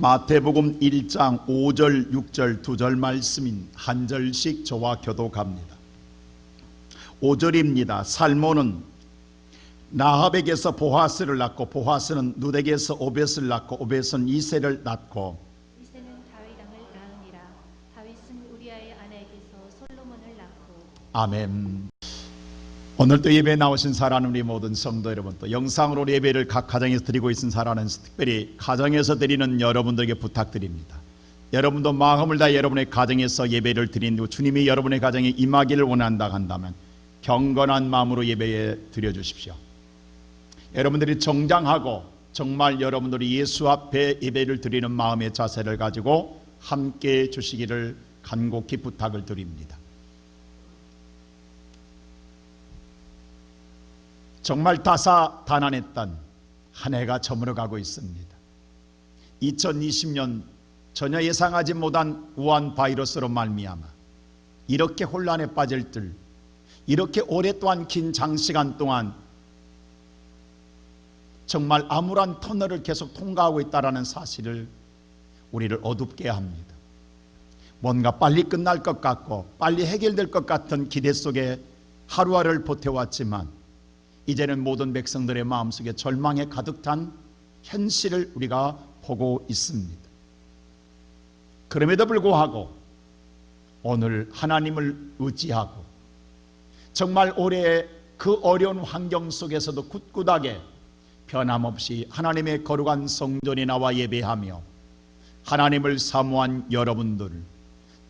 마태복음 1장 5절 6절 두 절 말씀인 한 절씩 저와 교독합니다. 5절입니다. 살몬은 라합에게서 보아스를 낳고 보아스는 룻에게서 오벳을 낳고 오벳은 이새를 낳고 이새는 다윗 왕을 낳으니라. 다윗은 우리아의 아내에게서 솔로몬을 낳고. 아멘. 오늘도 예배에 나오신 사랑하는 우리 모든 성도 여러분, 또 영상으로 예배를 각 가정에서 드리고 있는 사랑하는, 특별히 가정에서 드리는 여러분들에게 부탁드립니다. 여러분도 마음을 다해 여러분의 가정에서 예배를 드린 주님이 여러분의 가정에 임하기를 원한다 한다면 경건한 마음으로 예배에 드려주십시오. 여러분들이 정장하고 정말 여러분들이 예수 앞에 예배를 드리는 마음의 자세를 가지고 함께 주시기를 간곡히 부탁을 드립니다. 정말 다사다난했던 한 해가 저물어가고 있습니다. 2020년 전혀 예상하지 못한 우한 바이러스로 말미암아 이렇게 혼란에 빠질 들, 이렇게 오랫동안 긴 장시간 동안 정말 암울한 터널을 계속 통과하고 있다는 사실을 우리를 어둡게 합니다. 뭔가 빨리 끝날 것 같고 빨리 해결될 것 같은 기대 속에 하루하루를 보태왔지만 이제는 모든 백성들의 마음속에 절망에 가득 찬 현실을 우리가 보고 있습니다. 그럼에도 불구하고 오늘 하나님을 의지하고 정말 올해 그 어려운 환경 속에서도 굳굳하게 변함없이 하나님의 거룩한 성전에 나와 예배하며 하나님을 사모한 여러분들,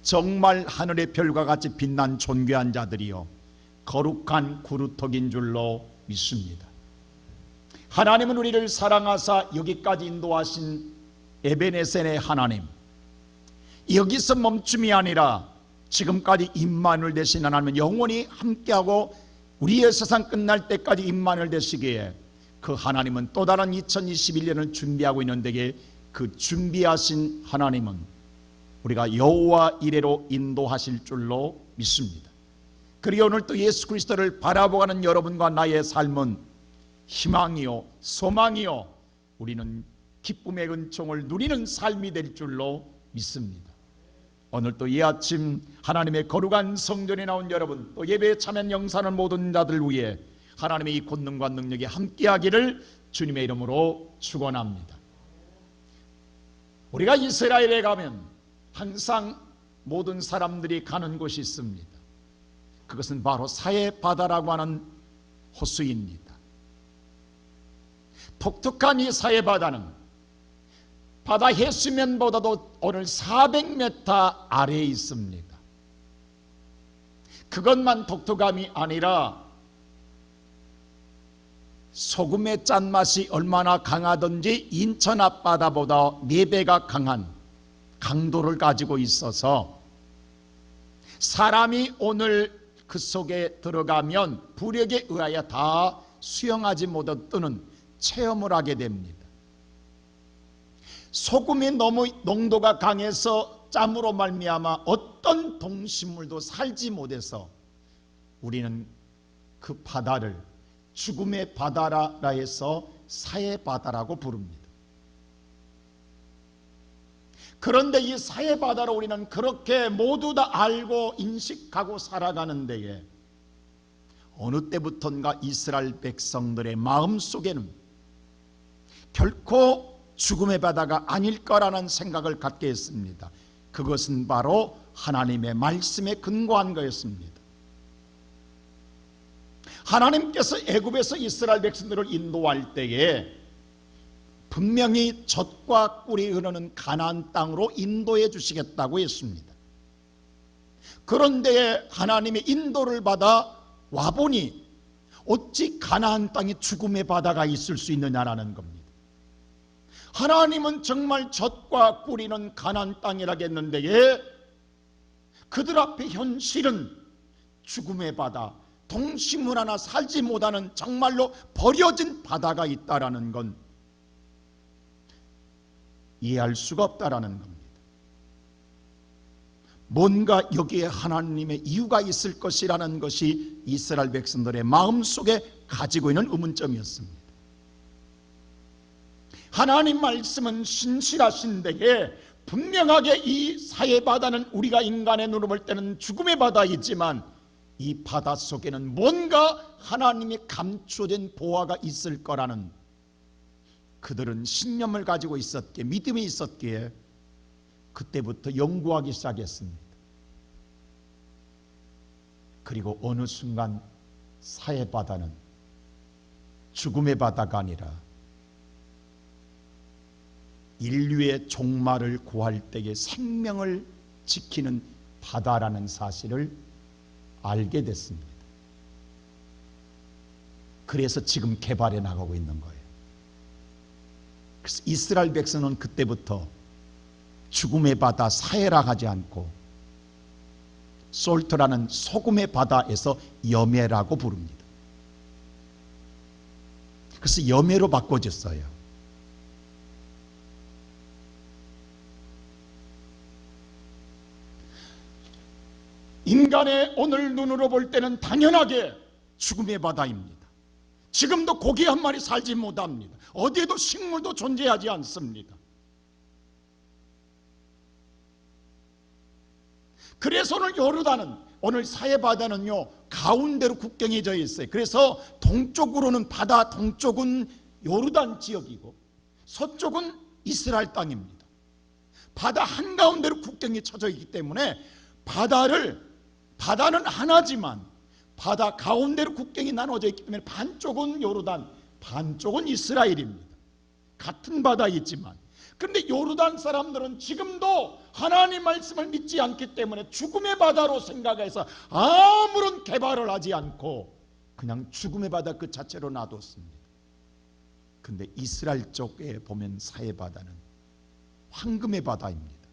정말 하늘의 별과 같이 빛난 존귀한 자들이요 거룩한 그루터기인 줄로 믿습니다. 하나님은 우리를 사랑하사 여기까지 인도하신 에베네셀의 하나님, 여기서 멈춤이 아니라 지금까지 임마누엘 되신 하나님은 영원히 함께하고 우리의 세상 끝날 때까지 임마누엘 되시기에 그 하나님은 또 다른 2021년을 준비하고 있는데 그 준비하신 하나님은 우리가 여호와 이레로 인도하실 줄로 믿습니다. 그리고 오늘 또 예수 그리스도를 바라보는 여러분과 나의 삶은 희망이요 소망이요 우리는 기쁨의 은총을 누리는 삶이 될 줄로 믿습니다. 오늘 또 이 아침 하나님의 거룩한 성전에 나온 여러분, 또 예배에 참여한 영상하는 모든 자들 위해 하나님의 이 권능과 능력이 함께하기를 주님의 이름으로 축원합니다. 우리가 이스라엘에 가면 항상 모든 사람들이 가는 곳이 있습니다. 그것은 바로 사해바다라고 하는 호수입니다. 독특한 이 사해바다는 바다 해수면보다도 오늘 400m 아래에 있습니다. 그것만 독특함이 아니라 소금의 짠맛이 얼마나 강하든지 인천 앞바다보다 4배가 강한 강도를 가지고 있어서 사람이 오늘 그 속에 들어가면 부력에 의하여 다 수영하지 못해 뜨는 체험을 하게 됩니다. 소금이 너무 농도가 강해서 짬으로 말미암아 어떤 동식물도 살지 못해서 우리는 그 바다를 죽음의 바다라 해서 사해바다라고 부릅니다. 그런데 이 사해바다로 우리는 그렇게 모두 다 알고 인식하고 살아가는 데에 어느 때부턴가 이스라엘 백성들의 마음속에는 결코 죽음의 바다가 아닐 거라는 생각을 갖게 했습니다. 그것은 바로 하나님의 말씀에 근거한 거였습니다. 하나님께서 애굽에서 이스라엘 백성들을 인도할 때에 분명히 젖과 꿀이 흐르는 가나안 땅으로 인도해 주시겠다고 했습니다. 그런데 하나님의 인도를 받아 와보니 어찌 가나안 땅에 죽음의 바다가 있을 수 있느냐라는 겁니다. 하나님은 정말 젖과 꿀이는 가나안 땅이라겠는데 그들 앞에 현실은 죽음의 바다, 동식물 하나 살지 못하는 정말로 버려진 바다가 있다라는 건 이해할 수가 없다라는 겁니다. 뭔가 여기에 하나님의 이유가 있을 것이라는 것이 이스라엘 백성들의 마음속에 가지고 있는 의문점이었습니다. 하나님 말씀은 신실하신데에 분명하게 이 사해바다는 우리가 인간의 눈으로 볼 때는 죽음의 바다이지만 이 바다 속에는 뭔가 하나님이 감춰진 보화가 있을 거라는 그들은 신념을 가지고 있었기에, 믿음이 있었기에 그때부터 연구하기 시작했습니다. 그리고 어느 순간 사해바다는 죽음의 바다가 아니라 인류의 종말을 구할 때에 생명을 지키는 바다라는 사실을 알게 됐습니다. 그래서 지금 개발해 나가고 있는 거예요. 그래서 이스라엘 백성은 그때부터 죽음의 바다 사해라 하지 않고 솔트라는 소금의 바다에서 여매라고 부릅니다. 그래서 여매로 바꿔졌어요. 인간의 오늘 눈으로 볼 때는 당연하게 죽음의 바다입니다. 지금도 고기 한 마리 살지 못합니다. 어디에도 식물도 존재하지 않습니다. 그래서 오늘 요르단은, 오늘 사해바다는요 가운데로 국경이 져 있어요. 그래서 동쪽으로는 바다 동쪽은 요르단 지역이고 서쪽은 이스라엘 땅입니다. 바다 한가운데로 국경이 쳐져 있기 때문에 바다는 하나지만 바다 가운데로 국경이 나눠져 있기 때문에 반쪽은 요르단, 반쪽은 이스라엘입니다. 같은 바다이지만, 그런데 요르단 사람들은 지금도 하나님 말씀을 믿지 않기 때문에 죽음의 바다로 생각해서 아무런 개발을 하지 않고 그냥 죽음의 바다 그 자체로 놔뒀습니다. 그런데 이스라엘 쪽에 보면 사해바다는 황금의 바다입니다.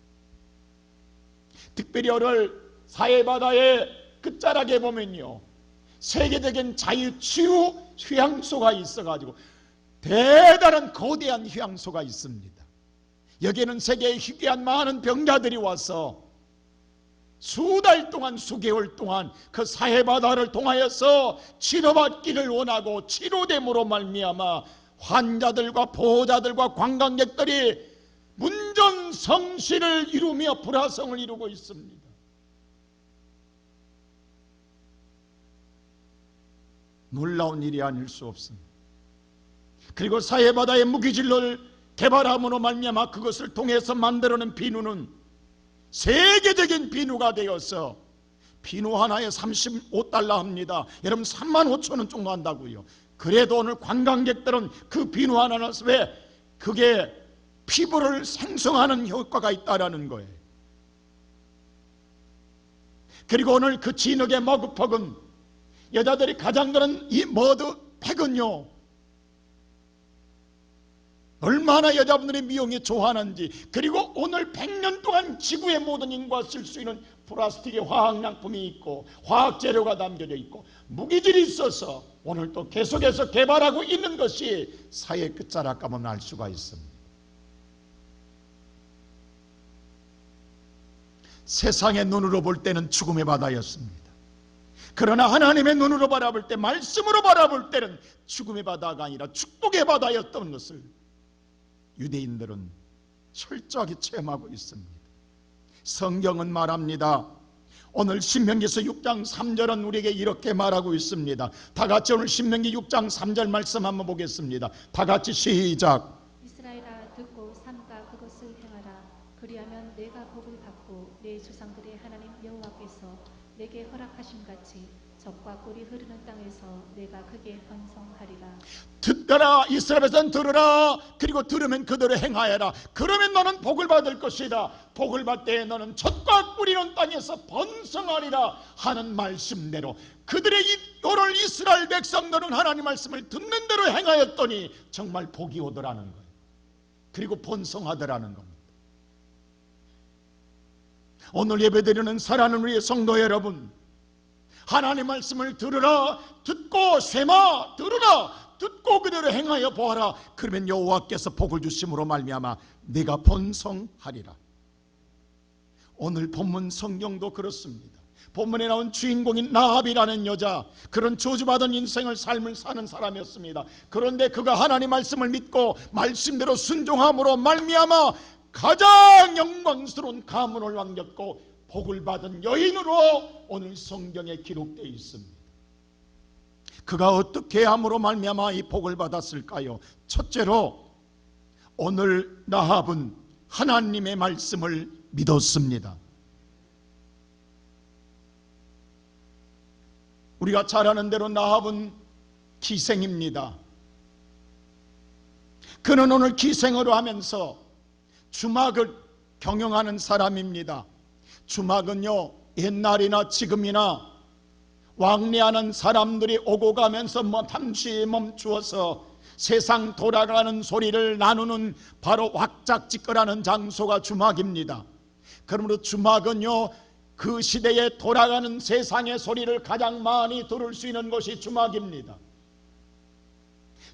특별히 오늘 사해바다의 끝자락에 보면요 세계적인 자유치유 휴양소가 있어가지고 대단한 거대한 휴양소가 있습니다. 여기에는 세계의 희귀한 많은 병자들이 와서 수달 동안, 수개월 동안 그 사해바다를 통하여서 치료받기를 원하고 치료됨으로 말미암아 환자들과 보호자들과 관광객들이 문전성시를 이루며 불화성을 이루고 있습니다. 놀라운 일이 아닐 수 없습니다. 그리고 사해바다의 무기질을 개발함으로 말미암아 그것을 통해서 만들어낸 비누는 세계적인 비누가 되어서 비누 하나에 35달러 합니다. 여러분 35,000원 정도 한다고요. 그래도 오늘 관광객들은 그 비누 하나는 왜 그게 피부를 생성하는 효과가 있다라는 거예요. 그리고 오늘 그 진흙의 머그퍽은 여자들이 가장 드는 이 머드팩은요 얼마나 여자분들이 미용에 좋아하는지, 그리고 오늘 100년 동안 지구의 모든 인구가 쓸 수 있는 플라스틱의 화학약품이 있고 화학재료가 담겨져 있고 무기질이 있어서 오늘 또 계속해서 개발하고 있는 것이 사회 끝자락 가면 알 수가 있습니다. 세상의 눈으로 볼 때는 죽음의 바다였습니다. 그러나 하나님의 눈으로 바라볼 때, 말씀으로 바라볼 때는 죽음의 바다가 아니라 축복의 바다였던 것을 유대인들은 철저하게 체험하고 있습니다. 성경은 말합니다. 오늘 신명기서 6장 3절은 우리에게 이렇게 말하고 있습니다. 다 같이 오늘 신명기 6장 3절 말씀 한번 보겠습니다. 다 같이 시작. 이스라엘아 듣고 삼가 그것을 행하라. 그리하면 내가 복을 받고 내 조상들의 하나님 여호와께서 내게 허락하심 같이 적과 꿀이 흐르는 땅에서 내가 크게 번성하리라. 듣거라 이스라엘 백성 들으라. 그리고 들으면 그대로 행하여라. 그러면 너는 복을 받을 것이다. 복을 받을 때 너는 젖과 꿀이 흐르는 땅에서 번성하리라 하는 말씀대로 그들의 오늘 이스라엘 백성들은 하나님 말씀을 듣는 대로 행하였더니 정말 복이 오더라는 거예요. 그리고 번성하더라는 겁니다. 오늘 예배드리는 사랑하는 우리 성도 여러분, 하나님 말씀을 들으라. 듣고 쇠마 들으라. 듣고 그대로 행하여 보아라. 그러면 여호와께서 복을 주심으로 말미암아 내가 번성하리라. 오늘 본문 성경도 그렇습니다. 본문에 나온 주인공인 라합이라는 여자, 그런 저주받은 인생을 삶을 사는 사람이었습니다. 그런데 그가 하나님 말씀을 믿고 말씀대로 순종함으로 말미암아 가장 영광스러운 가문을 안겼고 복을 받은 여인으로 오늘 성경에 기록되어 있습니다. 그가 어떻게 함으로 말미암아 이 복을 받았을까요? 첫째로 오늘 라합은 하나님의 말씀을 믿었습니다. 우리가 잘 아는 대로 라합은 기생입니다. 그는 오늘 기생으로 하면서 주막을 경영하는 사람입니다. 주막은요, 옛날이나 지금이나 왕래하는 사람들이 오고 가면서 잠시 멈추어서 세상 돌아가는 소리를 나누는 바로 왁작지껄하는 장소가 주막입니다. 그러므로 주막은요, 그 시대에 돌아가는 세상의 소리를 가장 많이 들을 수 있는 곳이 주막입니다.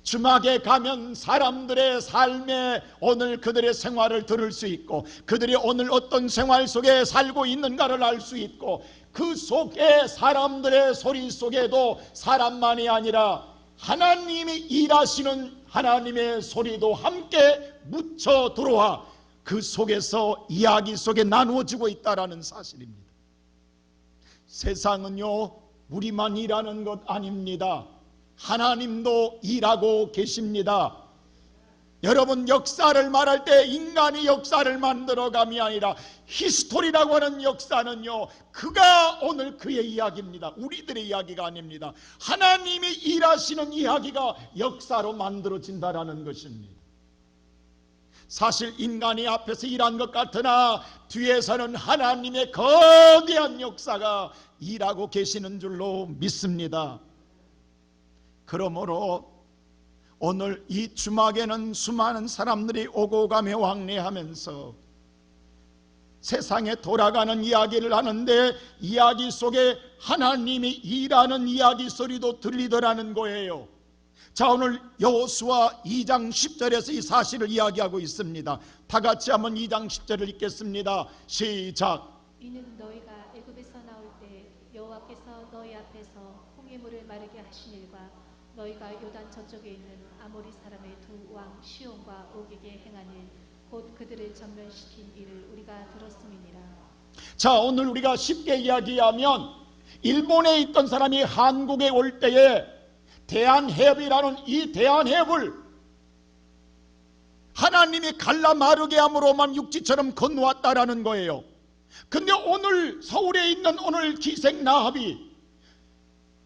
주막에 가면 사람들의 삶에 오늘 그들의 생활을 들을 수 있고 그들이 오늘 어떤 생활 속에 살고 있는가를 알 수 있고 그 속에 사람들의 소리 속에도 사람만이 아니라 하나님이 일하시는 하나님의 소리도 함께 묻혀 들어와 그 속에서 이야기 속에 나누어지고 있다는 사실입니다. 세상은요, 우리만 일하는 것 아닙니다. 하나님도 일하고 계십니다. 여러분, 역사를 말할 때 인간이 역사를 만들어감이 아니라 히스토리라고 하는 역사는요, 그가 오늘 그의 이야기입니다. 우리들의 이야기가 아닙니다. 하나님이 일하시는 이야기가 역사로 만들어진다라는 것입니다. 사실 인간이 앞에서 일한 것 같으나 뒤에서는 하나님의 거대한 역사가 일하고 계시는 줄로 믿습니다. 그러므로 오늘 이 주막에는 수많은 사람들이 오고 가며 왕래하면서 세상에 돌아가는 이야기를 하는데 이야기 속에 하나님이 일하는 이야기 소리도 들리더라는 거예요. 자, 오늘 여호수아 2장 10절에서 이 사실을 이야기하고 있습니다. 다 같이 한번 2장 10절을 읽겠습니다. 시작. 이는 너희가 애굽에서 나올 때 여호와께서 너희 앞에서 홍해 물을 마르게 하신 일과 너희가 요단 저쪽에 있는 아모리 사람의 두 왕 시온과 오게게 행한 일 곧 그들을 전멸시킨 일을 우리가 들었음이니라. 자, 오늘 우리가 쉽게 이야기하면 일본에 있던 사람이 한국에 올 때에 대한해협이라는 이 대한해협을 하나님이 갈라 마르게 함으로만 육지처럼 건너왔다라는 거예요. 근데 오늘 서울에 있는 오늘 기생 라합이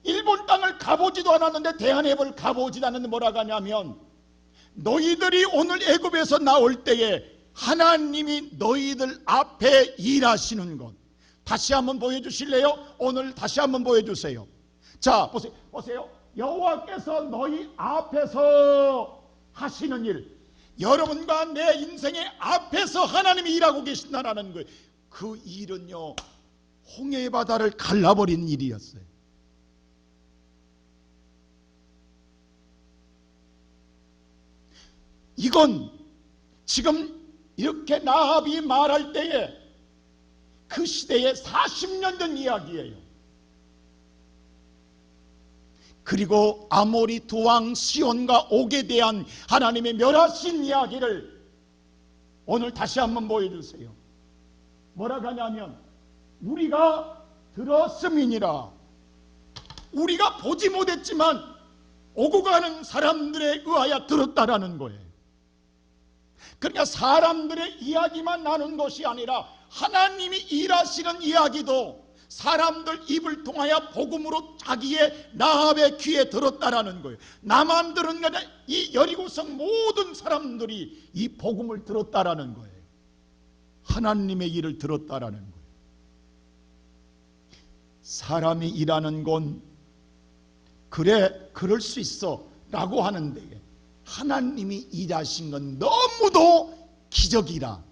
일본 땅을 가보지도 않았는데 대한해협을 가보지도 않았는데 뭐라고 하냐면 너희들이 오늘 애굽에서 나올 때에 하나님이 너희들 앞에 일하시는 것. 다시 한번 보여주실래요? 오늘 다시 한번 보여주세요. 자, 보세요. 여호와께서 너희 앞에서 하시는 일, 여러분과 내 인생의 앞에서 하나님이 일하고 계신다는 거예요. 그 일은요, 홍해 바다를 갈라버린 일이었어요. 이건 지금 이렇게 라합이 말할 때에 그 시대에 40년 전 이야기예요. 그리고 아모리 두 왕 시온과 옥에 대한 하나님의 멸하신 이야기를 오늘 다시 한번 보여주세요. 뭐라고 하냐면 우리가 들었음이니라. 우리가 보지 못했지만 오고 가는 사람들에 의하여 들었다라는 거예요. 그러니까 사람들의 이야기만 나눈 것이 아니라 하나님이 일하시는 이야기도 사람들 입을 통하여 복음으로 자기의 라합의 귀에 들었다라는 거예요. 나만 들은 게 아니라 이 여리고성 모든 사람들이 이 복음을 들었다라는 거예요. 하나님의 일을 들었다라는 거예요. 사람이 일하는 건 그래 그럴 수 있어 라고 하는데 하나님이 일하신 건 너무도 기적이라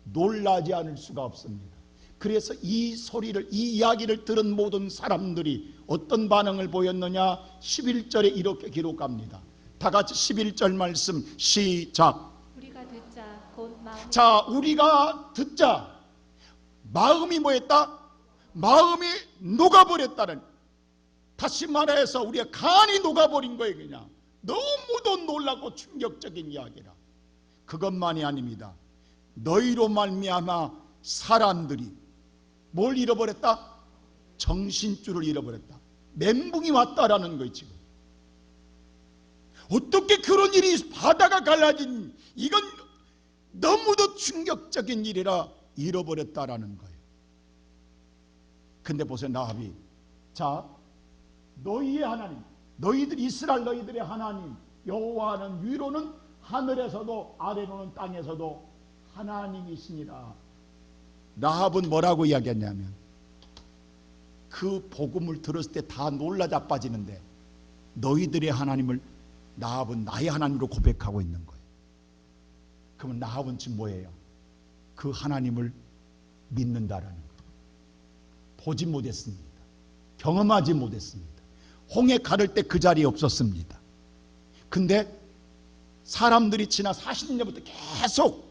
놀라지 않을 수가 없습니다. 그래서 이 소리를, 이 이야기를 들은 모든 사람들이 어떤 반응을 보였느냐? 11절에 이렇게 기록합니다. 다 같이 11절 말씀 시작. 우리가 듣자 곧 마음이 자, 우리가 듣자. 마음이 뭐였다? 마음이 녹아버렸다는, 다시 말해서 우리의 간이 녹아버린 거예요. 그냥 너무도 놀라고 충격적인 이야기라. 그것만이 아닙니다. 너희로 말미암아 사람들이 뭘 잃어버렸다? 정신줄을 잃어버렸다. 멘붕이 왔다라는 거예요. 지금 어떻게 그런 일이, 바다가 갈라진, 이건 너무도 충격적인 일이라 잃어버렸다라는 거예요. 근데 보세요. 나합이, 자, 너희의 하나님, 너희들 이스라엘 너희들의 하나님 여호와는 위로는 하늘에서도 아래로는 땅에서도 하나님이시니라. 나합은 뭐라고 이야기했냐면, 그 복음을 들었을 때 다 놀라 자빠지는데 너희들의 하나님을 나합은 나의 하나님으로 고백하고 있는 거예요. 그러면 나합은 지금 뭐예요? 그 하나님을 믿는다라는 거예요. 보지 못했습니다. 경험하지 못했습니다. 홍해 가를 때 그 자리에 없었습니다. 근데 사람들이 지나 40년부터 계속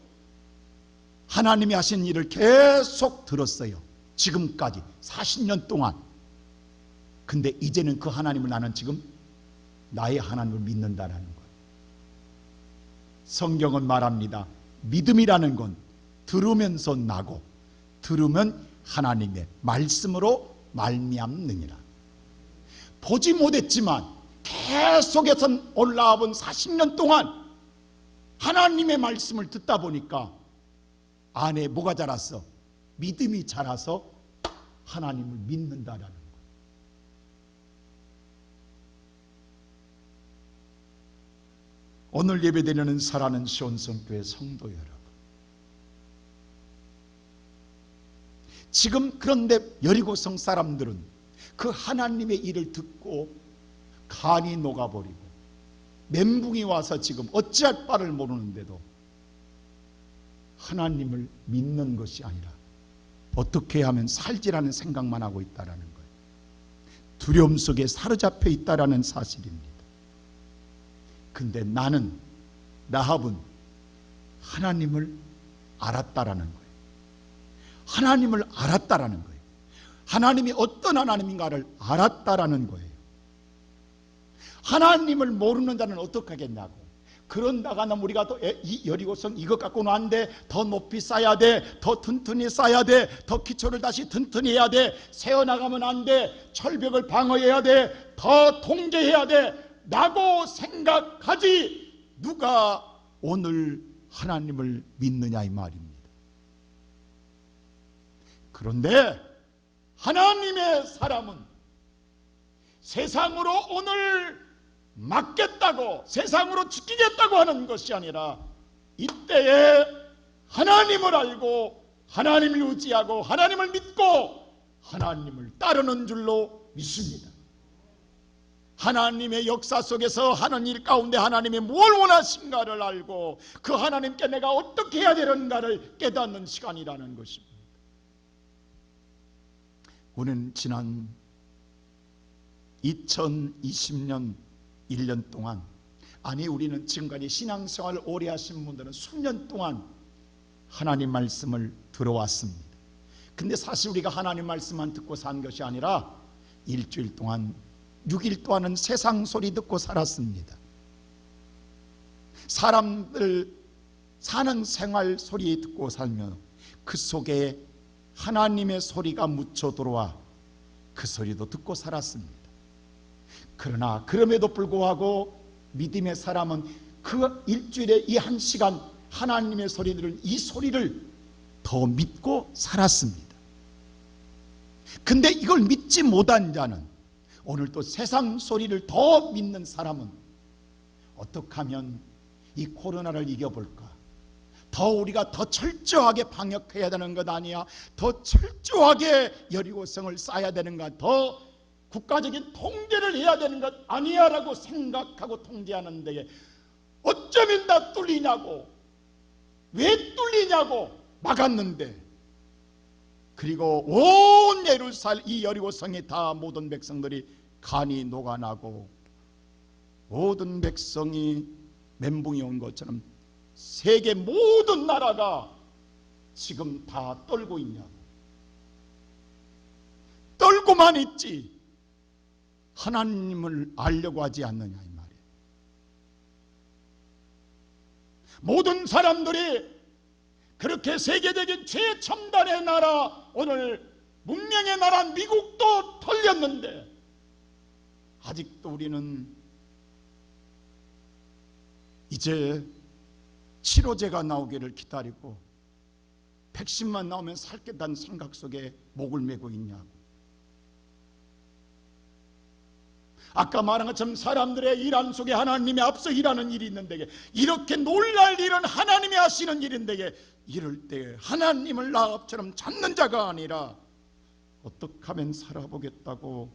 하나님이 하신 일을 계속 들었어요. 지금까지 40년 동안. 근데 이제는 그 하나님을 나는 지금 나의 하나님을 믿는다라는 거예요. 성경은 말합니다. 믿음이라는 건 들으면서 나고, 들으면 하나님의 말씀으로 말미암느니라. 보지 못했지만 계속해서 올라와 본 40년 동안 하나님의 말씀을 듣다 보니까 안에 뭐가 자랐어? 믿음이 자라서 하나님을 믿는다라는 거예요. 오늘 예배드리는 사랑하는 시온성교회 성도 여러분, 지금 그런데 여리고성 사람들은 그 하나님의 일을 듣고 간이 녹아버리고 멘붕이 와서 지금 어찌할 바를 모르는데도 하나님을 믿는 것이 아니라 어떻게 하면 살지라는 생각만 하고 있다라는 거예요. 두려움 속에 사로잡혀 있다라는 사실입니다. 근데 나는, 나합은 하나님을 알았다라는 거예요. 하나님을 알았다라는 거예요. 하나님이 어떤 하나님인가를 알았다라는 거예요. 하나님을 모르는 자는 어떻게 하겠냐고. 그런다가는 우리가 또 이 여리고성 이것 갖고는 안 돼, 더 높이 쌓아야 돼, 더 튼튼히 쌓아야 돼, 더 기초를 다시 튼튼히 해야 돼, 세워나가면 안 돼, 철벽을 방어해야 돼, 더 통제해야 돼 라고 생각하지, 누가 오늘 하나님을 믿느냐 이 말입니다. 그런데 하나님의 사람은 세상으로 오늘 맡겠다고, 세상으로 지키겠다고 하는 것이 아니라 이때에 하나님을 알고 하나님을 의지하고 하나님을 믿고 하나님을 따르는 줄로 믿습니다. 하나님의 역사 속에서 하는 일 가운데 하나님이 뭘 원하신가를 알고 그 하나님께 내가 어떻게 해야 되는가를 깨닫는 시간이라는 것입니다. 우리는 지난 2020년 1년 동안, 아니 우리는 지금까지 신앙생활을 오래 하신 분들은 수년 동안 하나님 말씀을 들어왔습니다. 근데 사실 우리가 하나님 말씀만 듣고 산 것이 아니라 일주일 동안 6일 동안은 세상 소리 듣고 살았습니다. 사람들 사는 생활 소리 듣고 살며 그 속에 하나님의 소리가 묻혀 들어와 그 소리도 듣고 살았습니다. 그러나 그럼에도 불구하고 믿음의 사람은 그 일주일에 이 한 시간 하나님의 소리들을, 이 소리를 더 믿고 살았습니다. 근데 이걸 믿지 못한 자는, 오늘 또 세상 소리를 더 믿는 사람은 어떻게 하면 이 코로나를 이겨볼까? 더 우리가 더 철저하게 방역해야 되는 것 아니야? 더 철저하게 여리고성을 쌓아야 되는가? 더 국가적인 통제를 해야 되는 것 아니야? 라고 생각하고 통제하는데 어쩌면 다 뚫리냐고, 왜 뚫리냐고 막았는데, 그리고 온 예루살렘 이 여리고성에 다 모든 백성들이 간이 녹아나고 모든 백성이 멘붕이 온 것처럼 세계 모든 나라가 지금 다 떨고 있냐고. 알고만 있지 하나님을 알려고 하지 않느냐 이 말이에요. 모든 사람들이 그렇게 세계적인 최첨단의 나라, 오늘 문명의 나라 미국도 털렸는데 아직도 우리는 이제 치료제가 나오기를 기다리고 백신만 나오면 살겠다는 생각 속에 목을 메고 있냐고. 아까 말한 것처럼 사람들의 일 안 속에 하나님이 앞서 일하는 일이 있는데, 이렇게 놀랄 일은 하나님이 하시는 일인데, 이럴 때 하나님을 나처럼 찾는 자가 아니라 어떻게 하면 살아보겠다고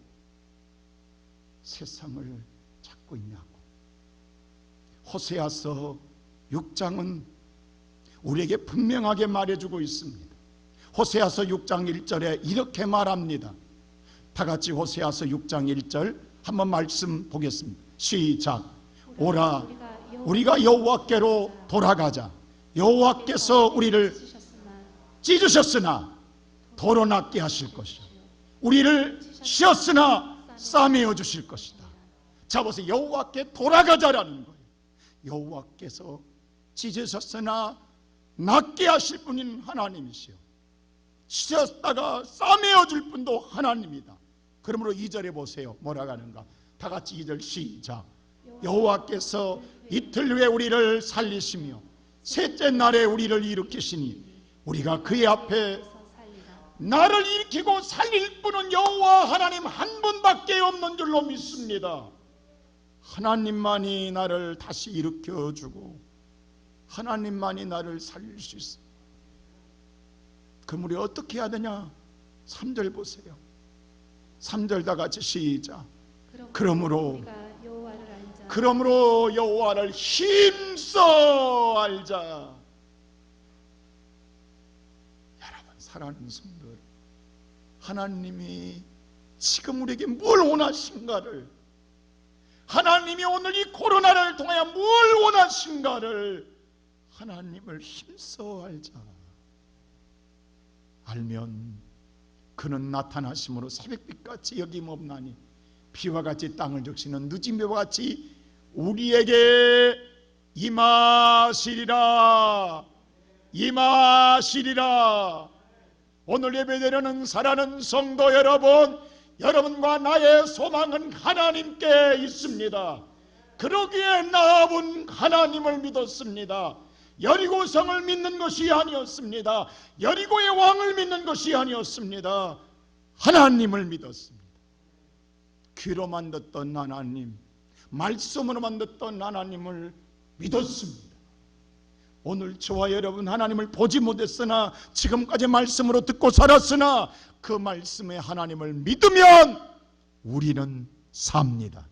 세상을 찾고 있냐고. 호세아서 6장은 우리에게 분명하게 말해주고 있습니다. 호세아서 6장 1절에 이렇게 말합니다. 다 같이 호세아서 6장 1절 한번 말씀 보겠습니다. 시작. 오라 우리가 여호와께로 돌아가자. 여호와께서 우리를 찢으셨으나 도로 낫게 하실 것이요 우리를 씌었으나 싸매어 주실 것이다. 자 보세요. 여호와께 돌아가자라는 거예요. 여호와께서 찢으셨으나 낫게 하실 분인 하나님이시요 씌었다가 싸매어 줄 분도 하나님이다. 그러므로 2절에 보세요. 뭐라고 하는가. 다 같이 2절 시작. 여호와께서 이틀 후에 우리를 살리시며 셋째 날에 우리를 일으키시니 우리가 그의 앞에 나를 일으키고 살릴 분은 여호와 하나님 한 분밖에 없는 줄로 믿습니다. 하나님만이 나를 다시 일으켜주고 하나님만이 나를 살릴 수 있습니다. 그럼 우리 어떻게 해야 되냐. 3절 보세요. 3절 다 같이 시작. 그러므로 여호와를 힘써 알자. 여러분 사랑하는 성들, 하나님이 지금 우리에게 뭘 원하신가를, 하나님이 오늘 이 코로나를 통하여 뭘 원하신가를 하나님을 힘써 알자. 알면 그는 나타나심으로 새벽빛같이 여김없나니 비와 같이 땅을 적시는 늦은 비와 같이 우리에게 임하시리라. 임하시리라. 오늘 예배드리는 사랑하는 성도 여러분, 여러분과 나의 소망은 하나님께 있습니다. 그러기에 나아본 하나님을 믿었습니다. 여리고성을 믿는 것이 아니었습니다. 여리고의 왕을 믿는 것이 아니었습니다. 하나님을 믿었습니다. 귀로만 듣던 하나님, 말씀으로만 듣던 하나님을 믿었습니다. 오늘 저와 여러분 하나님을 보지 못했으나 지금까지 말씀으로 듣고 살았으나 그 말씀에 하나님을 믿으면 우리는 삽니다.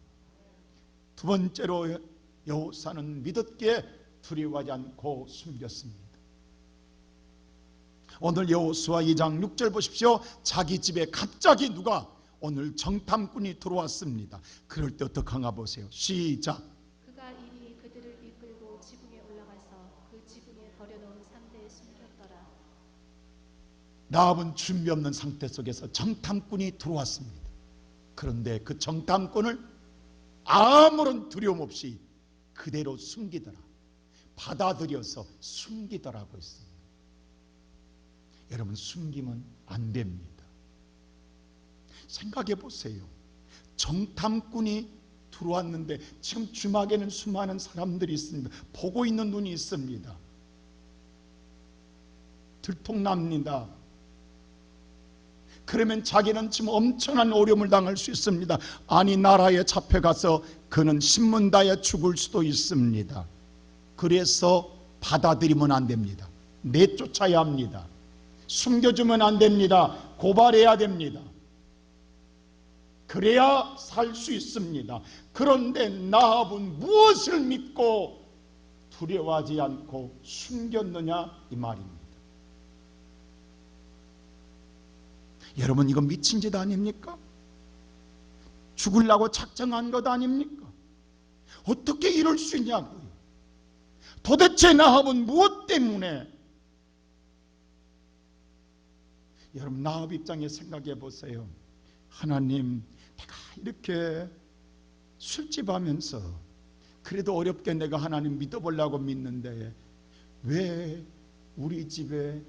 두 번째로 여호사는 믿었기에 두려워하지 않고 숨겼습니다. 오늘 여호수아 2장 6절 보십시오. 자기 집에 갑자기 누가 오늘 정탐꾼이 들어왔습니다. 그럴 때 어떡한가 보세요. 시작. 그가 이리 그들을 이끌고 지붕에 올라가서 그 지붕에 버려놓은 상대에 숨겼더라. 나합은 준비 없는 상태 속에서 정탐꾼이 들어왔습니다. 그런데 그 정탐꾼을 아무런 두려움 없이 그대로 숨기더라. 받아들여서 숨기더라고 했습니다. 여러분 숨기면 안 됩니다. 생각해 보세요. 정탐꾼이 들어왔는데 지금 주막에는 수많은 사람들이 있습니다. 보고 있는 눈이 있습니다. 들통납니다. 그러면 자기는 지금 엄청난 어려움을 당할 수 있습니다. 아니 나라에 잡혀가서 그는 신문다에 죽을 수도 있습니다. 그래서 받아들이면 안 됩니다. 내쫓아야 합니다. 숨겨주면 안 됩니다. 고발해야 됩니다. 그래야 살 수 있습니다. 그런데 나합은 무엇을 믿고 두려워하지 않고 숨겼느냐 이 말입니다. 여러분 이거 미친 짓 아닙니까? 죽으려고 작정한 것 아닙니까? 어떻게 이럴 수 있냐고요. 도대체 나합은 무엇 때문에? 여러분 나합 입장에 생각해 보세요. 하나님, 내가 이렇게 술집하면서 그래도 어렵게 내가 하나님 믿어보려고 믿는데 왜 우리 집에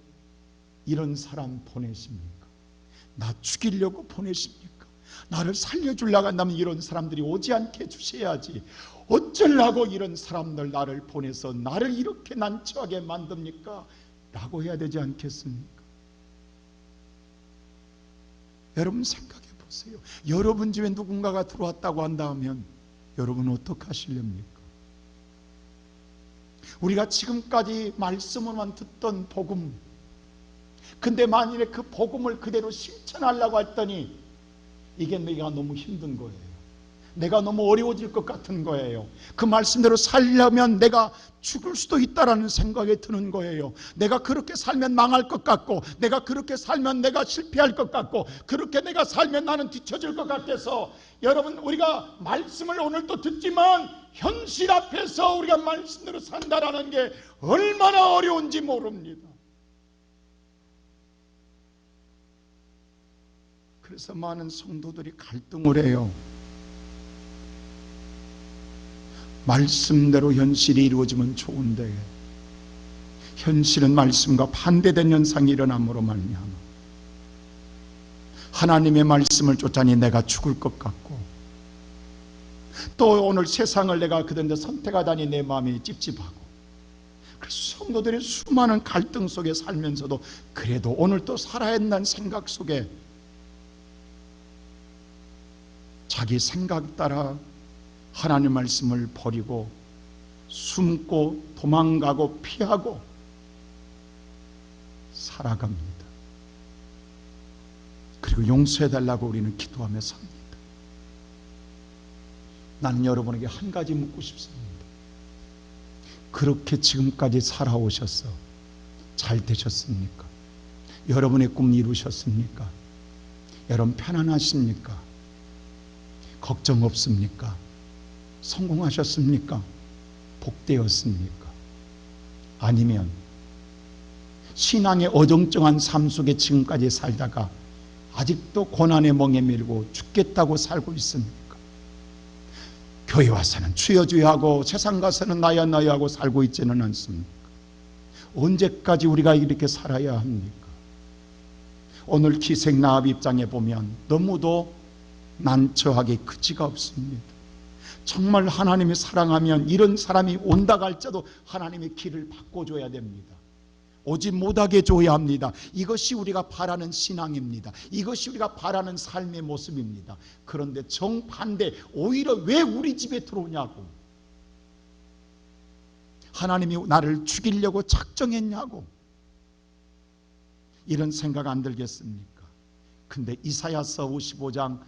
이런 사람 보내십니까? 나 죽이려고 보내십니까? 나를 살려주려고 한다면 이런 사람들이 오지 않게 해주셔야지. 어쩌려고 이런 사람들 나를 보내서 나를 이렇게 난처하게 만듭니까? 라고 해야 되지 않겠습니까? 여러분 생각해 보세요. 여러분 집에 누군가가 들어왔다고 한다면 여러분은 어떻게 하시렵니까? 우리가 지금까지 말씀으로만 듣던 복음, 근데 만일에 그 복음을 그대로 실천하려고 했더니 이게 내가 너무 힘든 거예요. 내가 너무 어려워질 것 같은 거예요. 그 말씀대로 살려면 내가 죽을 수도 있다라는 생각이 드는 거예요. 내가 그렇게 살면 망할 것 같고, 내가 그렇게 살면 내가 실패할 것 같고, 그렇게 내가 살면 나는 뒤처질 것 같아서, 여러분, 우리가 말씀을 오늘 또 듣지만 현실 앞에서 우리가 말씀대로 산다라는 게 얼마나 어려운지 모릅니다. 그래서 많은 성도들이 갈등을 해요. 말씀대로 현실이 이루어지면 좋은데 현실은 말씀과 반대된 현상이 일어남으로 말미암아 하나님의 말씀을 쫓자니 내가 죽을 것 같고, 또 오늘 세상을 내가 그런데 선택하다니 내 마음이 찝찝하고, 그래서 성도들의 수많은 갈등 속에 살면서도 그래도 오늘 또 살아야 한다는 생각 속에 자기 생각 따라 하나님 말씀을 버리고 숨고 도망가고 피하고 살아갑니다. 그리고 용서해달라고 우리는 기도하며 삽니다. 나는 여러분에게 한 가지 묻고 싶습니다. 그렇게 지금까지 살아오셔서 잘 되셨습니까? 여러분의 꿈 이루셨습니까? 여러분 편안하십니까? 걱정 없습니까? 성공하셨습니까? 복되었습니까? 아니면 신앙의 어정쩡한 삶 속에 지금까지 살다가 아직도 고난의 멍에 밀고 죽겠다고 살고 있습니까? 교회 와서는 주여 주여 하고 세상 가서는 나야 나야 하고 살고 있지는 않습니까? 언제까지 우리가 이렇게 살아야 합니까? 오늘 기생나합 입장에 보면 너무도 난처하게 그치가 없습니다. 정말 하나님이 사랑하면 이런 사람이 온다 할지라도 하나님의 길을 바꿔줘야 됩니다. 오지 못하게 줘야 합니다. 이것이 우리가 바라는 신앙입니다. 이것이 우리가 바라는 삶의 모습입니다. 그런데 정반대, 오히려 왜 우리 집에 들어오냐고, 하나님이 나를 죽이려고 작정했냐고, 이런 생각 안 들겠습니까? 근데 이사야서 55장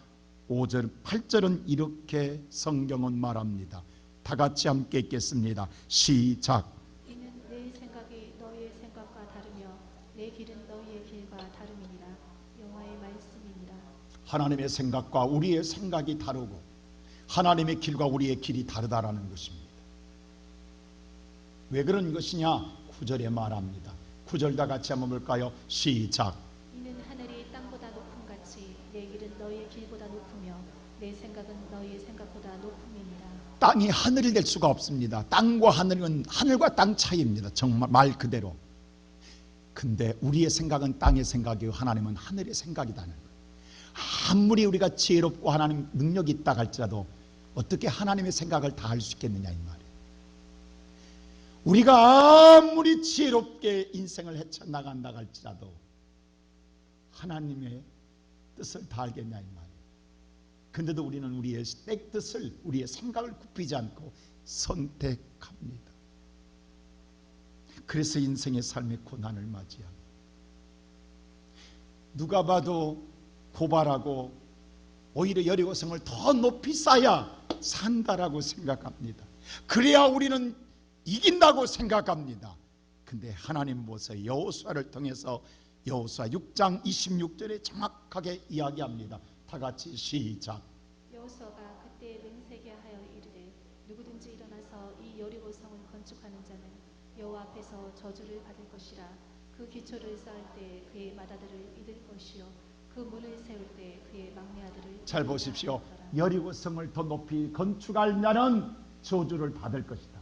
5절 8절은 이렇게 성경은 말합니다. 다 같이 함께 읽겠습니다. 시작. 이는 내 생각이 너희의 생각과 다르며 내 길은 너희의 길과 다름이니라. 여호와의 말씀이니라. 하나님의 생각과 우리의 생각이 다르고 하나님의 길과 우리의 길이 다르다라는 것입니다. 왜 그런 것이냐? 9절에 말합니다. 9절 다 같이 한번 볼까요? 시작. 이는 하늘이 땅보다 높음 같이 내 길은 너희의 길보다 높으며 내 생각은 너희의 생각보다 높음이니라. 땅이 하늘이 될 수가 없습니다. 땅과 하늘은 하늘과 땅 차이입니다. 정말 말 그대로. 근데 우리의 생각은 땅의 생각이고 하나님은 하늘의 생각이라는 거예요. 아무리 우리가 지혜롭고 하나님 능력이 있다 할지라도 어떻게 하나님의 생각을 다 할 수 있겠느냐 이 말이에요. 우리가 아무리 지혜롭게 인생을 헤쳐나간다 할지라도 하나님의 뜻을 다 알겠냐 이 말이에요. 근데도 우리는 우리의 뜻을, 우리의 생각을 굽히지 않고 선택합니다. 그래서 인생의 삶의 고난을 맞이합니다. 누가 봐도 고발하고 오히려 여리고성을 더 높이 쌓아야 산다라고 생각합니다. 그래야 우리는 이긴다고 생각합니다. 근데 하나님 보세요. 여호수아를 통해서 여호수아 6장 26절에 정확하게 이야기합니다. 다 같이 시작. 여호수아가 그때 맹세케 하여 이르되 누구든지 일어나서 이 여리고성을 건축하는 자는 여호와 앞에서 저주를 받을 것이라. 그 기초를 쌓을 때 그의 마다들을 잊을 것이요 그 문을 세울 때 그의 막내 아들을 잘 보십시오. 하였더라. 여리고성을 더 높이 건축할 자는 저주를 받을 것이다.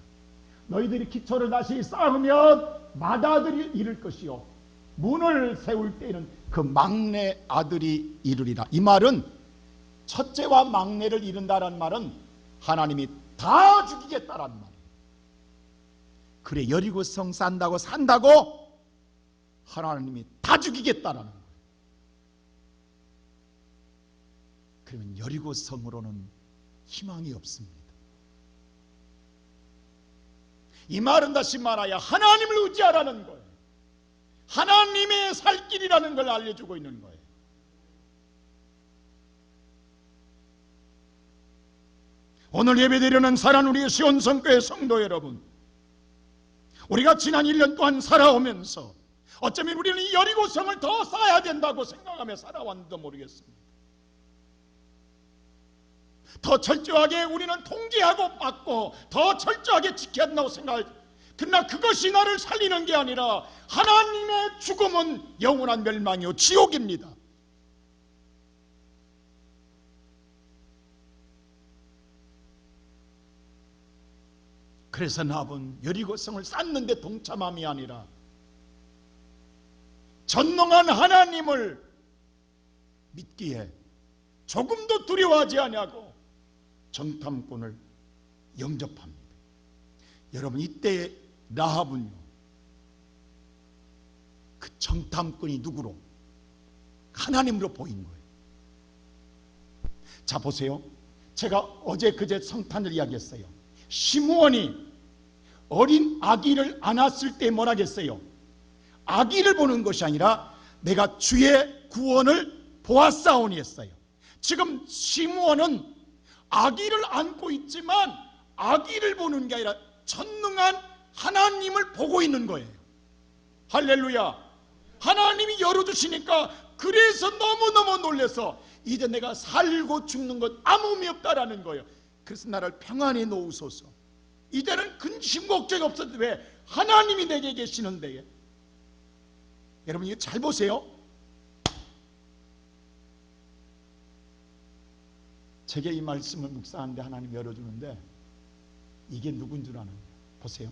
너희들이 기초를 다시 쌓으면 맏아들이 이룰 것이요 문을 세울 때에는 그 막내 아들이 이루리라. 이 말은 첫째와 막내를 이룬다라는 말은 하나님이 다 죽이겠다라는 말이에요. 그래, 여리고성 산다고 하나님이 다 죽이겠다라는 거예요. 그러면 여리고성으로는 희망이 없습니다. 이 말은 다시 말하여 하나님을 의지하라는 거예요. 하나님의 살 길이라는 걸 알려주고 있는 거예요. 오늘 예배드리는 사랑 우리의 시온성교회 성도 여러분, 우리가 지난 1년 동안 살아오면서 어쩌면 우리는 이 여리고성을 더 쌓아야 된다고 생각하며 살아왔는지도 모르겠습니다. 더 철저하게 우리는 통제하고 막고 더 철저하게 지켜야 한다고 생각하죠. 그러나 그것이 나를 살리는 게 아니라 하나님의 죽음은 영원한 멸망이요 지옥입니다. 그래서 나은 여리고성을 쌓는데 동참함이 아니라 전능한 하나님을 믿기에 조금도 두려워하지 아니하고 정탐꾼을 영접합니다. 여러분, 이때 라합은요, 그 정탐꾼이 누구로? 하나님으로 보인 거예요. 자, 보세요. 제가 어제 그제 성탄을 이야기했어요. 시므온이 어린 아기를 안았을 때 뭐라 했어요? 아기를 보는 것이 아니라 내가 주의 구원을 보았사오니 했어요. 지금 시므온은 아기를 안고 있지만 아기를 보는 게 아니라 전능한 하나님을 보고 있는 거예요. 할렐루야. 하나님이 열어주시니까 그래서 너무너무 놀라서 이제 내가 살고 죽는 것 아무 의미 없다라는 거예요. 그래서 나를 평안히 놓으소서. 이제는 근심 걱정이 없어도 왜? 하나님이 내게 계시는데. 여러분, 이거 잘 보세요. 제게 이 말씀을 묵상하는데 하나님 열어주는데 이게 누군 줄 아는 거예요. 보세요.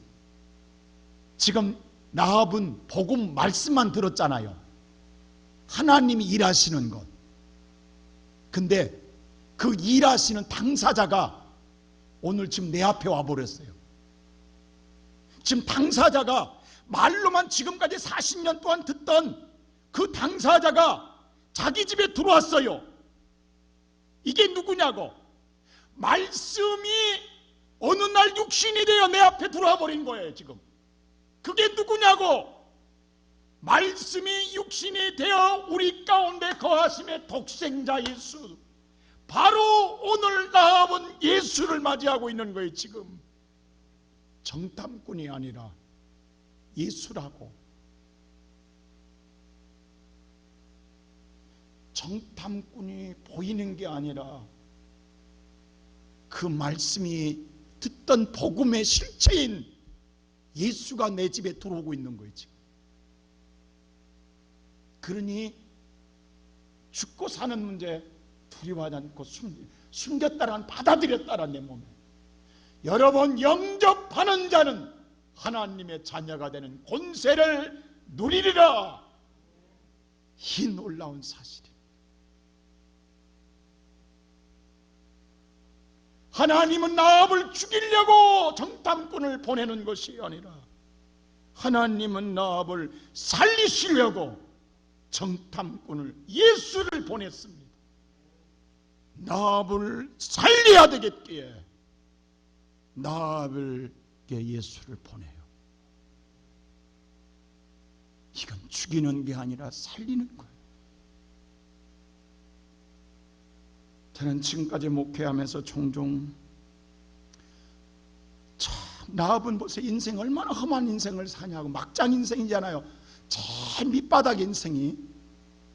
지금 라합은 복음 말씀만 들었잖아요. 하나님이 일하시는 것. 근데 그 일하시는 당사자가 오늘 지금 내 앞에 와버렸어요. 지금 당사자가 말로만 지금까지 40년 동안 듣던 그 당사자가 자기 집에 들어왔어요. 이게 누구냐고. 말씀이 어느 날 육신이 되어 내 앞에 들어와 버린 거예요. 지금 그게 누구냐고. 말씀이 육신이 되어 우리 가운데 거하심의 독생자 예수. 바로 오늘 라합은 예수를 맞이하고 있는 거예요. 지금 정탐꾼이 아니라 예수라고. 정탐꾼이 보이는 게 아니라 그 말씀이 듣던 복음의 실체인 예수가 내 집에 들어오고 있는 거예요. 지금. 그러니 죽고 사는 문제 두려워하지 않고 숨겼다란 받아들였다란 내 몸에. 여러분, 영접하는 자는 하나님의 자녀가 되는 권세를 누리리라. 이 놀라운 사실이. 하나님은 라합을 죽이려고 정탐꾼을 보내는 것이 아니라 하나님은 라합을 살리시려고 정탐꾼을 예수를 보냈습니다. 라합을 살려야 되겠기에 라합에게 예수를 보내요. 이건 죽이는 게 아니라 살리는 거예요. 저는 지금까지 목회하면서 종종 참 라합은 보세요. 인생 얼마나 험한 인생을 사냐고. 막장 인생이잖아요. 제일 밑바닥 인생이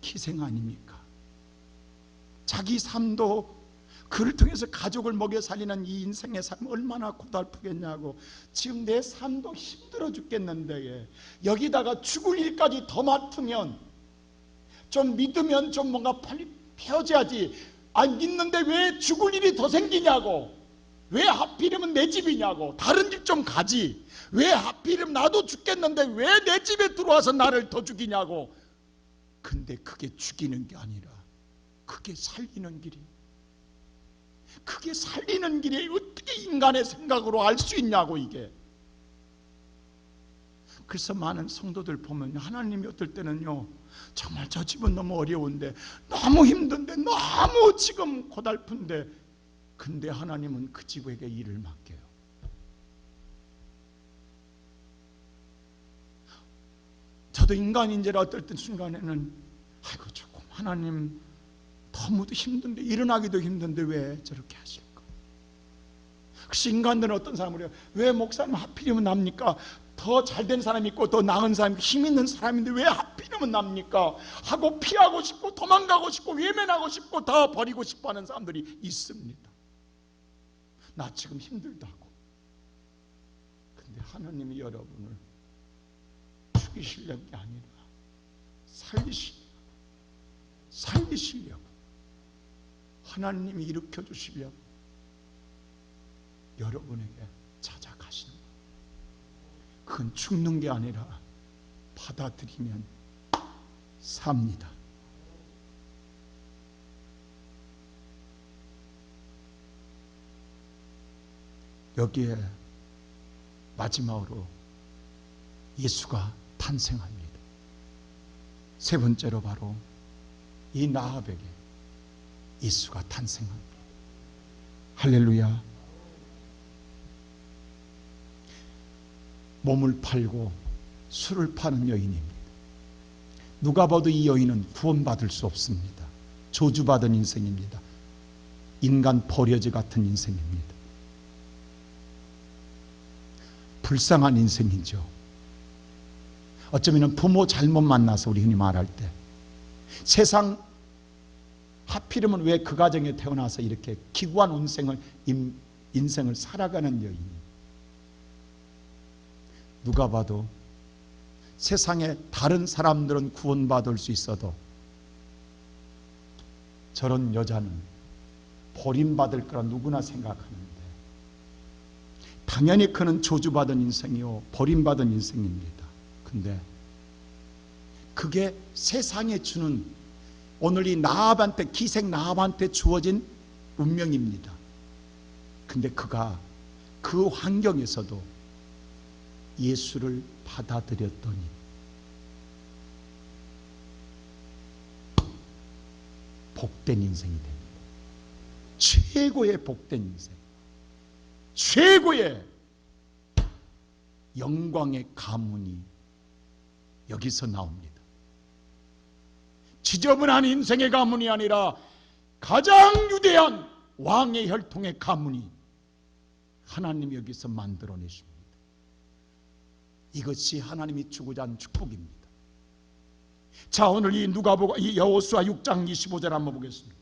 희생 아닙니까? 자기 삶도 그를 통해서 가족을 먹여 살리는 이 인생의 삶 얼마나 고달프겠냐고. 지금 내 삶도 힘들어 죽겠는데 여기다가 죽을 일까지 더 맡으면 좀 믿으면 좀 뭔가 빨리 펴져야지. 아니 믿는데 왜 죽을 일이 더 생기냐고. 왜 하필이면 내 집이냐고. 다른 집 좀 가지. 왜 하필이면 나도 죽겠는데 왜 내 집에 들어와서 나를 더 죽이냐고. 근데 그게 죽이는 게 아니라 그게 살리는 길이. 그게 살리는 길이 어떻게 인간의 생각으로 알 수 있냐고 이게. 그래서 많은 성도들 보면 하나님이 어떨 때는요, 정말 저 집은 너무 어려운데, 너무 힘든데, 너무 지금 고달픈데, 근데 하나님은 그 집에게 일을 맡겨요. 저도 인간인지라 어떨 때 순간에는 아이고 조금 하나님 너무 힘든데, 일어나기도 힘든데 왜 저렇게 하실까? 그래서 인간들은 어떤 사람을 해요? 왜 목사님 하필이면 납니까? 더 잘된 사람이 있고 더 나은 사람이 힘 있는 사람인데 왜 하필이면 납니까? 하고 피하고 싶고 도망가고 싶고 외면하고 싶고 다 버리고 싶어 하는 사람들이 있습니다. 나 지금 힘들다고. 근데 하나님이 여러분을 죽이시려는 게 아니라 살리시려고 하나님이 일으켜 주시려고 여러분에게 찾아가시는 거예요. 그건 죽는 게 아니라 받아들이면 삽니다. 여기에 마지막으로 예수가 탄생합니다. 세 번째로 바로 이 나합에게 예수가 탄생합니다. 할렐루야. 몸을 팔고 술을 파는 여인입니다. 누가 봐도 이 여인은 구원받을 수 없습니다. 저주받은 인생입니다. 인간 버려지 같은 인생입니다. 불쌍한 인생이죠. 어쩌면 부모 잘못 만나서 우리 흔히 말할 때 세상 하필이면 왜 그 가정에 태어나서 이렇게 기구한 인생을 살아가는 여인이 누가 봐도 세상에 다른 사람들은 구원받을 수 있어도 저런 여자는 버림받을 거라 누구나 생각하는데 당연히 그는 저주받은 인생이요 버림받은 인생입니다. 근데 그게 세상에 주는 오늘 이 나합한테 기생 나합한테 주어진 운명입니다. 근데 그가 그 환경에서도 예수를 받아들였더니 복된 인생이 됩니다. 최고의 복된 인생, 최고의 영광의 가문이 여기서 나옵니다. 지저분한 인생의 가문이 아니라 가장 유대한 왕의 혈통의 가문이 하나님이 여기서 만들어내십니다. 이것이 하나님이 주고자 하는 축복입니다. 자, 오늘 이 누가복음 이 여호수아 6장 25절 한번 보겠습니다.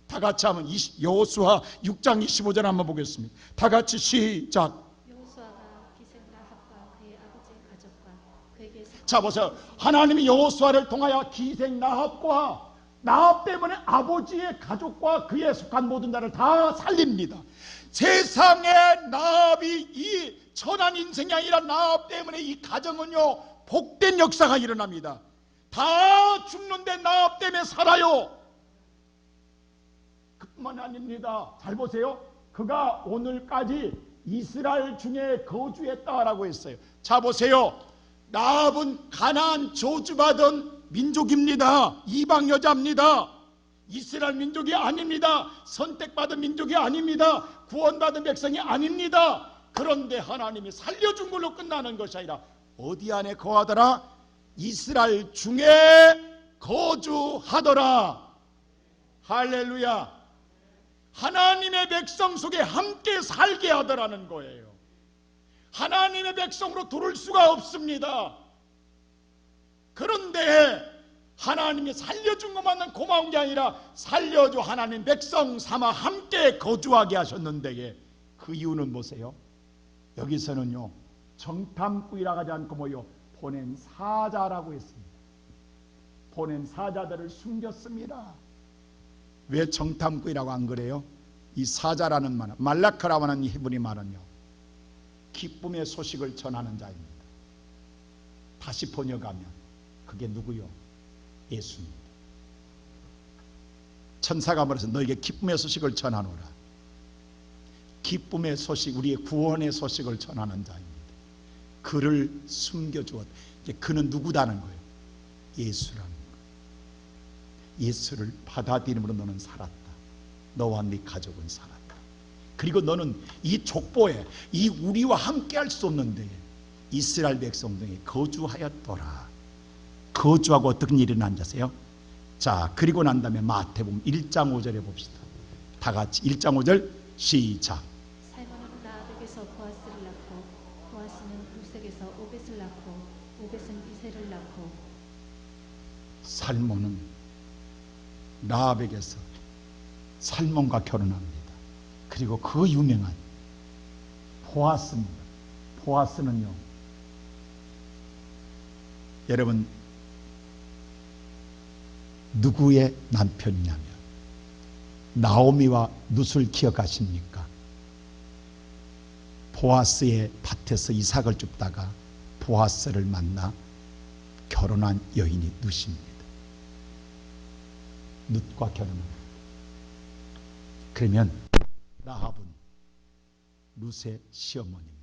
다 같이 한번 여호수아 6장 25절 한번 보겠습니다. 다 같이 시작. 여호수아가 기생 라합과 그의 아버지 가족과 그에게 자 보세요. 하나님이 여호수아를 통하여 기생 라합과 나합 때문에 아버지의 가족과 그에 속한 모든 자를 다 살립니다. 세상에 나합이 이 천한 인생이 아니라 나합 때문에 이 가정은요 복된 역사가 일어납니다. 다 죽는데 나합 때문에 살아요. 그뿐만 아닙니다. 잘 보세요. 그가 오늘까지 이스라엘 중에 거주했다라고 했어요. 자 보세요. 나합은 가나안 저주받은 민족입니다. 이방 여자입니다. 이스라엘 민족이 아닙니다. 선택받은 민족이 아닙니다. 구원받은 백성이 아닙니다. 그런데 하나님이 살려준 걸로 끝나는 것이 아니라 어디 안에 거하더라? 이스라엘 중에 거주하더라. 할렐루야. 하나님의 백성 속에 함께 살게 하더라는 거예요. 하나님의 백성으로 들을 수가 없습니다. 그런데 하나님이 살려준 것만은 고마운 게 아니라 살려줘 하나님 백성 삼아 함께 거주하게 하셨는데 그 이유는 뭐세요? 여기서는요 정탐꾼이라고 하지 않고 뭐요 보낸 사자라고 했습니다. 보낸 사자들을 숨겼습니다. 왜 정탐꾼이라고 안 그래요? 이 사자라는 말, 말라카라고 하는 히브리 말은요, 기쁨의 소식을 전하는 자입니다. 다시 번역하면 그게 누구요? 예수입니다. 천사가 말해서 너에게 기쁨의 소식을 전하노라. 기쁨의 소식, 우리의 구원의 소식을 전하는 자입니다. 그를 숨겨주었다. 그는 누구다는 거예요? 예수라는 거예요. 예수를 받아들임으로 너는 살았다. 너와 네 가족은 살았다. 그리고 너는 이 족보에, 이 우리와 함께 할 수 없는 데에 이스라엘 백성 중에 거주하였더라. 거주하고 어떤 일이 일어났어요? 자, 그리고 난 다음에 마태복음 1장 5절에 봅시다. 다 같이 1장 5절 시작. 살몬은 라합에게서 보아스를 낳고 보아스는 루색에서 오벳을 낳고 오벳은 이새를 낳고 살몬은 라합에게서 살몬과 결혼합니다. 그리고 그 유명한 보아스입니다. 보아스는요, 여러분 누구의 남편이냐면 나오미와 룻을 기억하십니까? 보아스의 밭에서 이삭을 줍다가 보아스를 만나 결혼한 여인이 룻입니다. 룻과 결혼합니다. 그러면 라합은 룻의 시어머니입니다.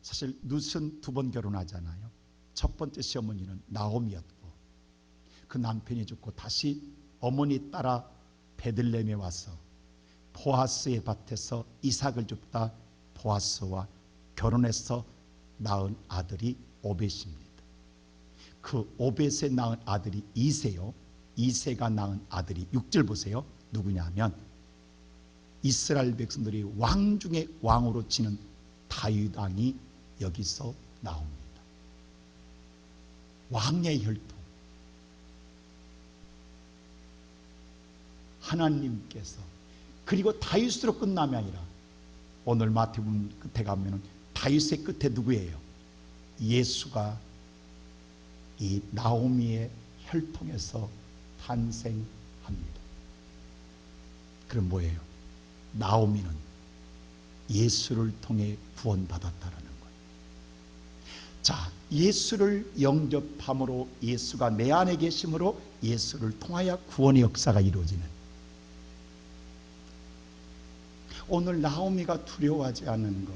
사실 룻은 두 번 결혼하잖아요. 첫 번째 시어머니는 나오미였고 그 남편이 죽고 다시 어머니 따라 베들레헴에 와서 보아스의 밭에서 이삭을 줍다 보아스와 결혼해서 낳은 아들이 오벳입니다. 그 오벳에 낳은 아들이 이새요. 이새가 낳은 아들이 6절 보세요. 누구냐면 이스라엘 백성들이 왕 중에 왕으로 치는 다윗 왕이 여기서 나옵니다. 왕의 혈통. 하나님께서, 그리고 다윗으로 끝남이 아니라 오늘 마태복음 끝에 가면은 다윗의 끝에 누구예요? 예수가 이 나오미의 혈통에서 탄생합니다. 그럼 뭐예요? 나오미는 예수를 통해 구원받았다라는 거예요. 자, 예수를 영접함으로 예수가 내 안에 계심으로 예수를 통하여 구원의 역사가 이루어지는, 오늘 나오미가 두려워하지 않는 건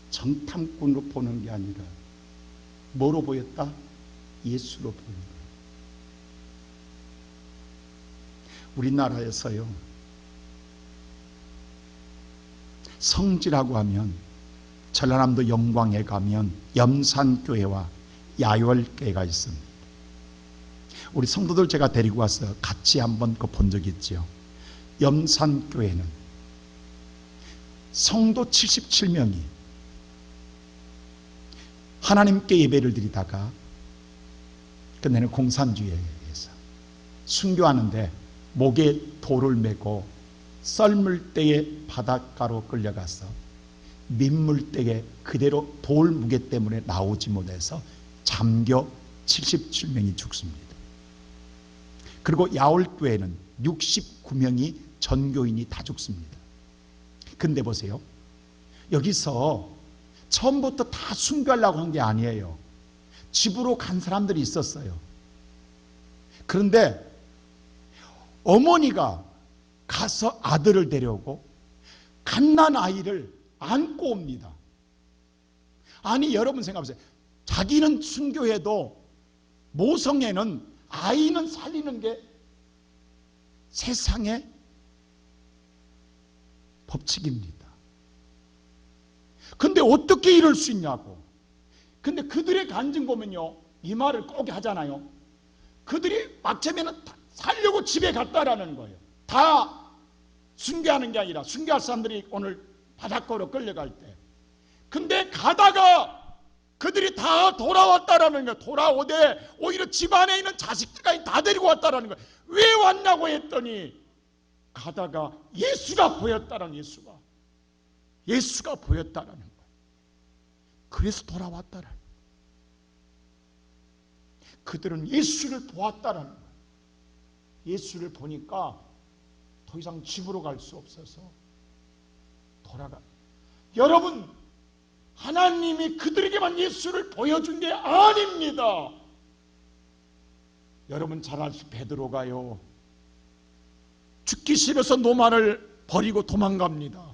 정탐꾼으로 보는 게 아니라 뭐로 보였다? 예수로 보는 거예요. 우리나라에서요, 성지라고 하면 전라남도 영광에 가면 염산교회와 야열교회가 있습니다. 우리 성도들 제가 데리고 와서 같이 한번 본 적이 있죠. 염산교회는 성도 77명이 하나님께 예배를 드리다가 끝내는 공산주의에 의해서 순교하는데 목에 돌을 메고 썰물대에 바닷가로 끌려가서 민물대에 그대로 돌 무게 때문에 나오지 못해서 잠겨 77명이 죽습니다. 그리고 야올교회는 69명이 전교인이 다 죽습니다. 근데 보세요, 여기서 처음부터 다 순교하려고 한 게 아니에요. 집으로 간 사람들이 있었어요. 그런데 어머니가 가서 아들을 데려오고 갓난 아이를 안고 옵니다. 아니, 여러분 생각해보세요. 자기는 순교해도 모성애는, 아이는 살리는 게 세상의 법칙입니다. 근데 어떻게 이럴 수 있냐고. 근데 그들의 간증 보면요, 이 말을 꼭 하잖아요. 그들이 막차면은 살려고 집에 갔다라는 거예요. 다 순교하는 게 아니라, 순교할 사람들이 오늘 바닷가로 끌려갈 때, 근데 가다가 그들이 다 돌아왔다라는 거예요. 돌아오되 오히려 집안에 있는 자식들까지 다 데리고 왔다라는 거예요. 왜 왔냐고 했더니 가다가 예수가 보였다라는, 예수가 보였다라는 거예요. 그래서 돌아왔다라는 거예요. 그들은 예수를 보았다라는 거예요. 예수를 보니까 더 이상 집으로 갈 수 없어서 돌아가. 여러분, 하나님이 그들에게만 예수를 보여준 게 아닙니다. 여러분 잘 아시죠? 베드로가요, 죽기 싫어서 노마를 버리고 도망갑니다.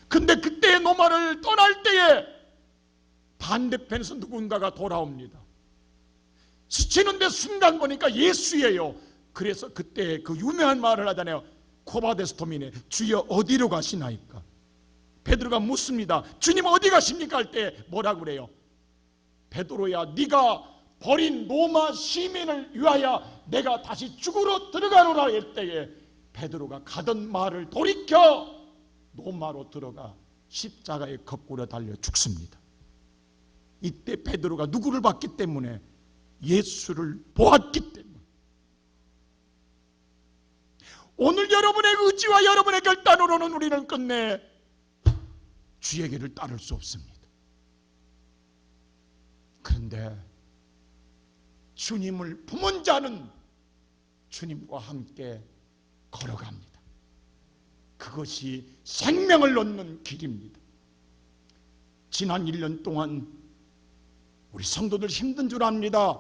근데 그때 노마를 떠날 때에 반대편에서 누군가가 돌아옵니다. 스치는데 순간 보니까 예수예요. 그래서 그때 그 유명한 말을 하잖아요. 코바데스토미네, 주여 어디로 가시나이까? 베드로가 묻습니다. 주님 어디 가십니까? 할 때 뭐라고 그래요? 베드로야, 네가 버린 로마 시민을 위하여 내가 다시 죽으러 들어가노라 할 때에 베드로가 가던 말을 돌이켜 로마로 들어가 십자가에 거꾸로 달려 죽습니다. 이때 베드로가 누구를 봤기 때문에? 예수를 보았기 때문에. 오늘 여러분의 의지와 여러분의 결단으로는 우리는 끝내 주의 길을 따를 수 없습니다. 그런데 주님을 품은 자는 주님과 함께 걸어갑니다. 그것이 생명을 얻는 길입니다. 지난 1년 동안 우리 성도들 힘든 줄 압니다.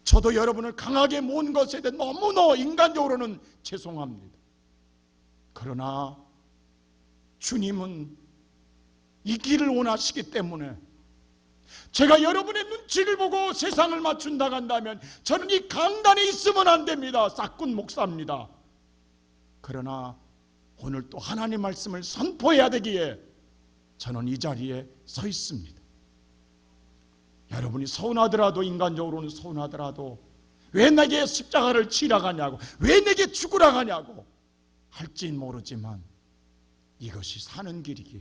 저도 여러분을 강하게 모은 것에 대해 너무나 인간적으로는 죄송합니다. 그러나 주님은 이 길을 원하시기 때문에 제가 여러분의 눈치를 보고 세상을 맞춘다 한다면 저는 이 강단에 있으면 안 됩니다. 싹군 목사입니다. 그러나 오늘 또 하나님 말씀을 선포해야 되기에 저는 이 자리에 서 있습니다. 여러분이 서운하더라도, 인간적으로는 서운하더라도 왜 내게 십자가를 치라 하냐고, 왜 내게 죽으라 하냐고 할진 모르지만 이것이 사는 길이기에,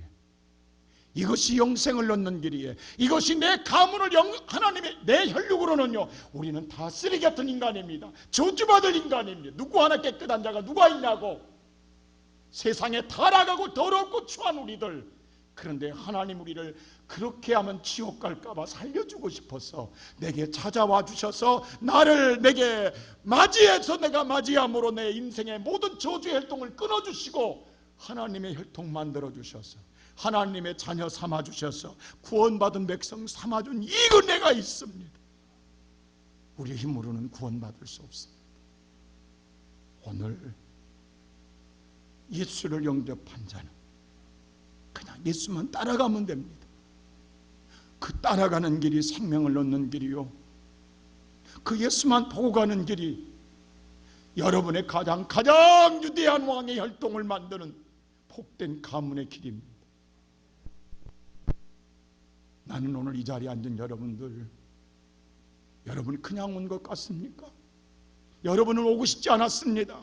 이것이 영생을 얻는 길이에, 이것이 내 가문을 하나님의 내 혈육으로는요, 우리는 다 쓰레기 같은 인간입니다. 저주받을 인간입니다. 누구 하나 깨끗한 자가 누가 있냐고. 세상에 타락하고 더럽고 추한 우리들. 그런데 하나님 우리를 그렇게 하면 지옥 갈까봐 살려주고 싶어서 내게 찾아와 주셔서 나를 내게 맞이해서 내가 맞이함으로 내 인생의 모든 저주의 혈통을 끊어주시고 하나님의 혈통 만들어주셔서 하나님의 자녀 삼아주셔서 구원받은 백성 삼아준 이 은혜가 있습니다. 우리의 힘으로는 구원받을 수 없습니다. 오늘 예수를 영접한 자는 그냥 예수만 따라가면 됩니다. 그 따라가는 길이 생명을 얻는 길이요, 그 예수만 보고 가는 길이 여러분의 가장 유대한 왕의 혈통을 만드는 복된 가문의 길입니다. 나는 오늘 이 자리에 앉은 여러분들, 여러분이 그냥 온 것 같습니까? 여러분은 오고 싶지 않았습니다.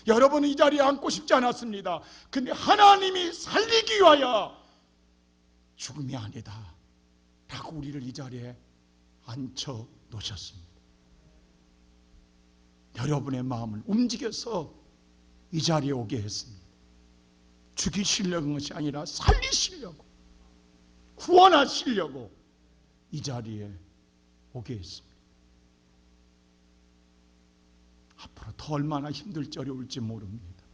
여러분은 이 자리에 앉고 싶지 않았습니다. 근데 하나님이 살리기 위하여 죽음이 아니다 라고 우리를 이 자리에 앉혀 놓으셨습니다. 여러분의 마음을 움직여서 이 자리에 오게 했습니다. 죽이시려는 것이 아니라 살리시려고, 구원하시려고 이 자리에 오게 했습니다. 앞으로 더 얼마나 힘들지 어려울지 모릅니다.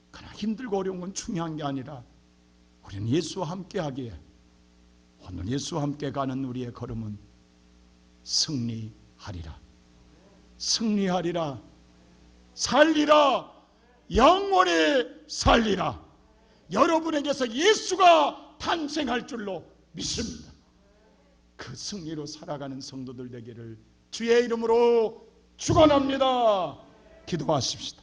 그러나 힘들고 어려운 건 중요한 게 아니라 우리는 예수와 함께 하기에, 오늘 예수와 함께 가는 우리의 걸음은 승리하리라, 승리하리라, 살리라, 영원히 살리라. 여러분에게서 예수가 탄생할 줄로 믿습니다. 그 승리로 살아가는 성도들 되기를 주의 이름으로 축원합니다. 기도하십시다.